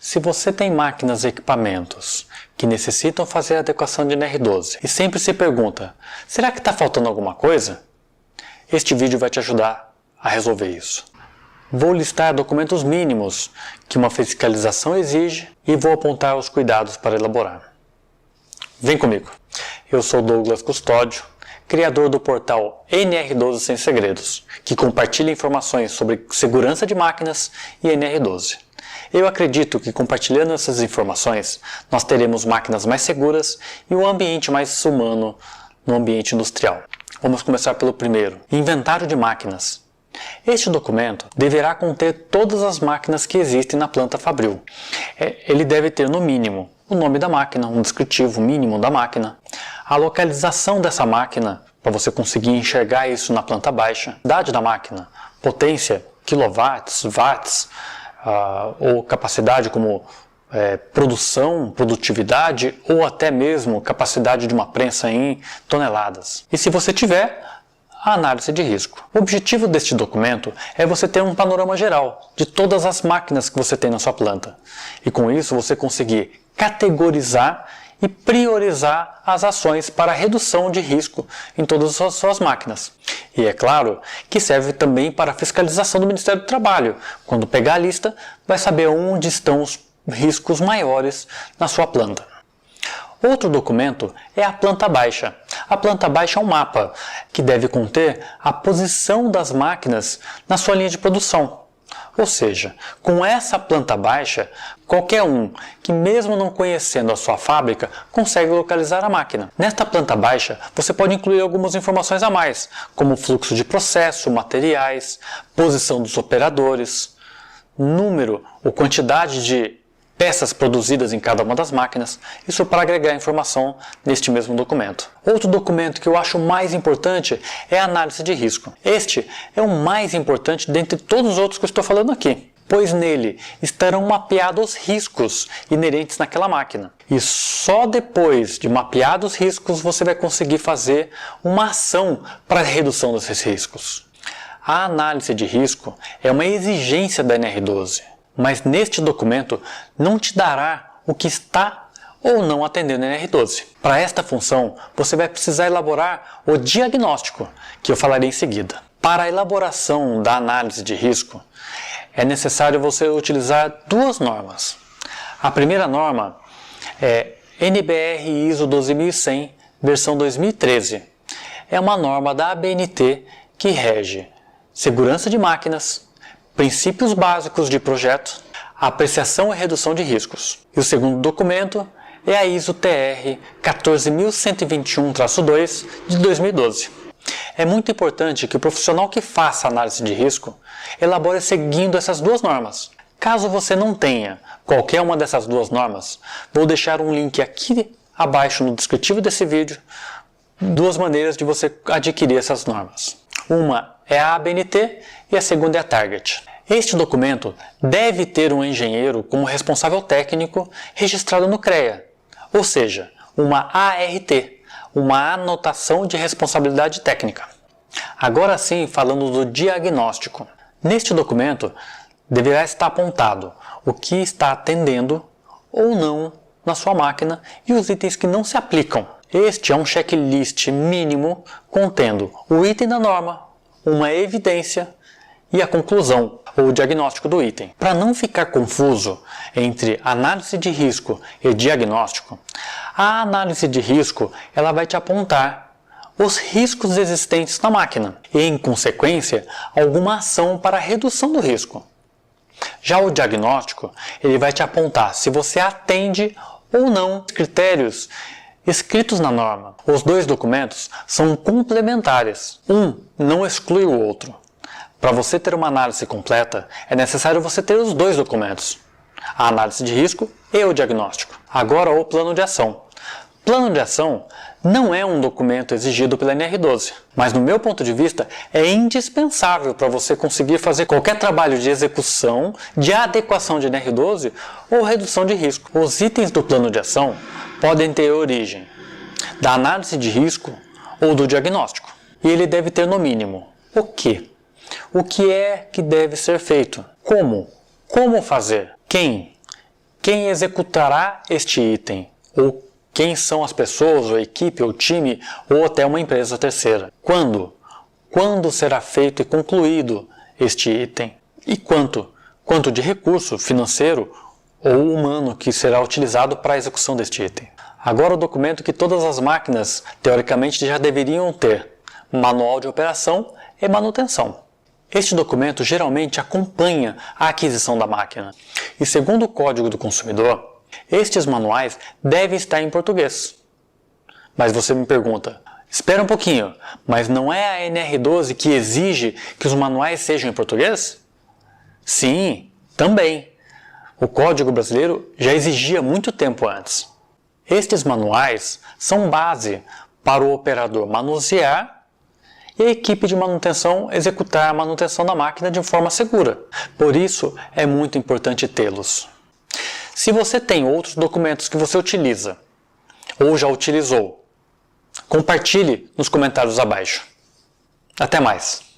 Se você tem máquinas e equipamentos que necessitam fazer a adequação de NR12 e sempre se pergunta, será que está faltando alguma coisa? Este vídeo vai te ajudar a resolver isso. Vou listar documentos mínimos que uma fiscalização exige e vou apontar os cuidados para elaborar. Vem comigo! Eu sou Douglas Custódio, criador do portal NR12 Sem Segredos, que compartilha informações sobre segurança de máquinas e NR12. Eu acredito que compartilhando essas informações, nós teremos máquinas mais seguras e um ambiente mais humano no ambiente industrial. Vamos começar pelo primeiro, inventário de máquinas. Este documento deverá conter todas as máquinas que existem na planta fabril. Ele deve ter no mínimo o nome da máquina, um descritivo mínimo da máquina, a localização dessa máquina, para você conseguir enxergar isso na planta baixa, idade da máquina, potência, quilowatts, watts, ou capacidade como produção, produtividade ou até mesmo capacidade de uma prensa em toneladas. E se você tiver, a análise de risco. O objetivo deste documento é você ter um panorama geral de todas as máquinas que você tem na sua planta. E com isso você conseguir categorizar e priorizar as ações para redução de risco em todas as suas máquinas. E é claro que serve também para a fiscalização do Ministério do Trabalho. Quando pegar a lista, vai saber onde estão os riscos maiores na sua planta. Outro documento é a planta baixa. A planta baixa é um mapa que deve conter a posição das máquinas na sua linha de produção. Ou seja, com essa planta baixa, qualquer um que mesmo não conhecendo a sua fábrica consegue localizar a máquina. Nesta planta baixa, você pode incluir algumas informações a mais, como fluxo de processo, materiais, posição dos operadores, número ou quantidade de peças produzidas em cada uma das máquinas, isso para agregar informação neste mesmo documento. Outro documento que eu acho mais importante é a análise de risco. Este é o mais importante dentre todos os outros que eu estou falando aqui, pois nele estarão mapeados os riscos inerentes naquela máquina. E só depois de mapeados os riscos você vai conseguir fazer uma ação para a redução desses riscos. A análise de risco é uma exigência da NR12. Mas neste documento não te dará o que está ou não atendendo a NR12. Para esta função, você vai precisar elaborar o diagnóstico, que eu falarei em seguida. Para a elaboração da análise de risco, é necessário você utilizar duas normas. A primeira norma é NBR ISO 12100, versão 2013. É uma norma da ABNT que rege segurança de máquinas, princípios básicos de projeto, apreciação e redução de riscos. E o segundo documento é a ISO TR 14121-2 de 2012. É muito importante que o profissional que faça análise de risco elabore seguindo essas duas normas. Caso você não tenha qualquer uma dessas duas normas, vou deixar um link aqui abaixo no descritivo desse vídeo, duas maneiras de você adquirir essas normas. Uma é a ABNT e a segunda é a Target. Este documento deve ter um engenheiro como responsável técnico registrado no CREA, ou seja, uma ART, uma anotação de responsabilidade técnica. Agora sim, falando do diagnóstico. Neste documento deverá estar apontado o que está atendendo ou não na sua máquina e os itens que não se aplicam. Este é um checklist mínimo contendo o item da norma, uma evidência e a conclusão ou diagnóstico do item. Para não ficar confuso entre análise de risco e diagnóstico, a análise de risco ela vai te apontar os riscos existentes na máquina e, em consequência, alguma ação para a redução do risco. Já o diagnóstico ele vai te apontar se você atende ou não os critérios escritos na norma. Os dois documentos são complementares, um não exclui o outro. Para você ter uma análise completa, é necessário você ter os dois documentos, a análise de risco e o diagnóstico. Agora o plano de ação. Plano de ação não é um documento exigido pela NR12, mas no meu ponto de vista é indispensável para você conseguir fazer qualquer trabalho de execução, de adequação de NR12 ou redução de risco. Os itens do plano de ação podem ter origem da análise de risco ou do diagnóstico. E ele deve ter no mínimo o quê? O que é que deve ser feito? Como? Como fazer? Quem? quem executará este item, ou quem são as pessoas, ou equipe, ou time, ou até uma empresa terceira. Quando? Quando será feito e concluído este item? E quanto? Quanto de recurso financeiro ou humano que será utilizado para a execução deste item? Agora o documento que todas as máquinas, teoricamente, já deveriam ter: manual de operação e manutenção. Este documento geralmente acompanha a aquisição da máquina. E segundo o Código do Consumidor, estes manuais devem estar em português. Mas você me pergunta, espera um pouquinho, mas não é a NR12 que exige que os manuais sejam em português? Sim, também. O Código Brasileiro já exigia muito tempo antes. Estes manuais são base para o operador manusear e a equipe de manutenção executar a manutenção da máquina de forma segura. Por isso, é muito importante tê-los. Se você tem outros documentos que você utiliza, ou já utilizou, compartilhe nos comentários abaixo. Até mais!